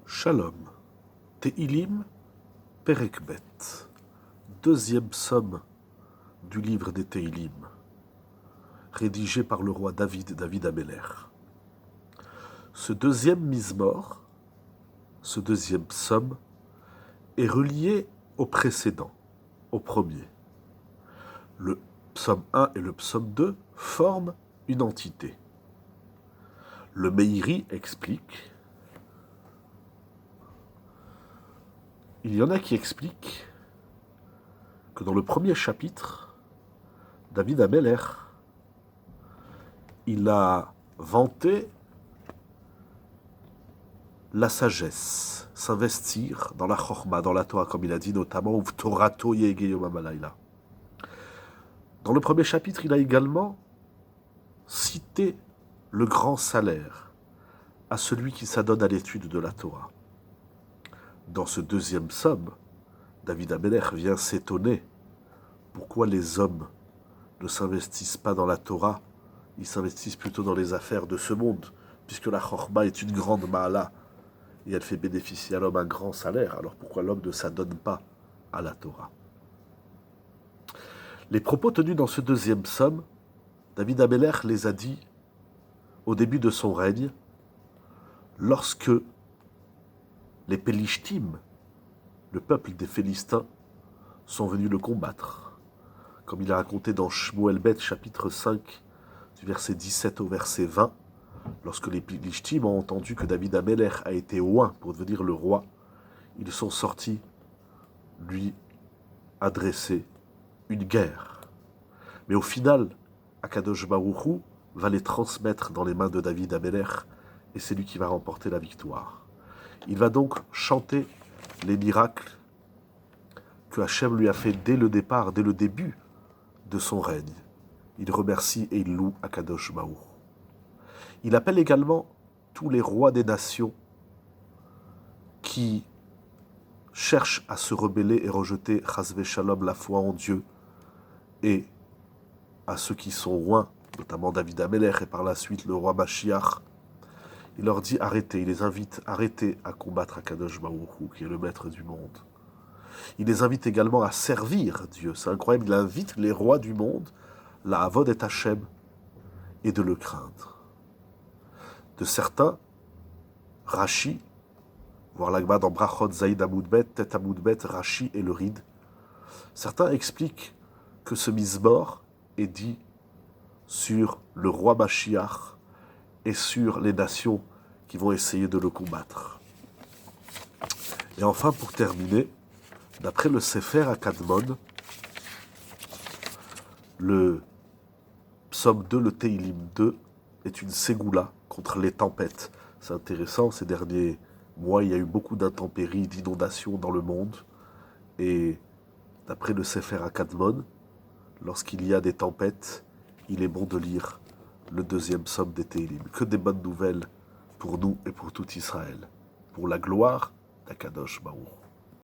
Shalom, Tehilim, Perek Bet, deuxième psaume du livre des Tehilim, rédigé par le roi David Ameler. Ce deuxième Mizmor, ce deuxième psaume, est relié au précédent, au premier. Le psaume 1 et le psaume 2 forment une entité. Le Meiri explique. Il y en a qui expliquent que dans le premier chapitre, David Ameler, il a vanté la sagesse, s'investir dans la chorma, dans la Torah, comme il a dit notamment Torato Yegeyom Malayla. Dans le premier chapitre, il a également cité le grand salaire à celui qui s'adonne à l'étude de la Torah. Dans ce deuxième psaume, David Ameler vient s'étonner pourquoi les hommes ne s'investissent pas dans la Torah, ils s'investissent plutôt dans les affaires de ce monde, puisque la chorma est une grande ma'ala et elle fait bénéficier à l'homme un grand salaire. Alors pourquoi l'homme ne s'adonne pas à la Torah? Les propos tenus dans ce deuxième psaume, David Ameler les a dit au début de son règne, lorsque les Pélishtim, le peuple des Philistins, sont venus le combattre. Comme il a raconté dans Shmuel Bet, chapitre 5, du verset 17 au verset 20, lorsque les Pélishtim ont entendu que David Ameler a été oint pour devenir le roi, ils sont sortis lui adresser une guerre. Mais au final, Akadosh Baruch Hu va les transmettre dans les mains de David Ameler, et c'est lui qui va remporter la victoire. Il va donc chanter les miracles que Hachem lui a fait dès le départ, dès le début de son règne. Il remercie et il loue Akadosh Baruch Hu. Il appelle également tous les rois des nations qui cherchent à se rebeller et rejeter Chasvé Shalom, la foi en Dieu, et à ceux qui sont loin, notamment David Ameler et par la suite le roi Mashiach. Il leur dit arrêtez, il les invite arrêtez à combattre Akadosh Baruch Hu, qui est le maître du monde. Il les invite également à servir Dieu. C'est incroyable, il invite les rois du monde, la Havod et Hachem, et de le craindre. De certains, Rashi, voir l'Agma dans Brachot Zaïd Amoudbet, Tet Amoudbet, Rashi et le Rid, certains expliquent que ce Mizmor est dit sur le roi Mashiach et sur les nations qui vont essayer de le combattre. Et enfin, pour terminer, d'après le Sefer Akadmon, le psaume 2, le Tehilim 2, est une ségoula contre les tempêtes. C'est intéressant, ces derniers mois, il y a eu beaucoup d'intempéries, d'inondations dans le monde. Et d'après le Sefer Akadmon, lorsqu'il y a des tempêtes, il est bon de lire le deuxième psaume des Tehilim. Que des bonnes nouvelles pour nous et pour tout Israël. Pour la gloire d'Akadosh Baruch.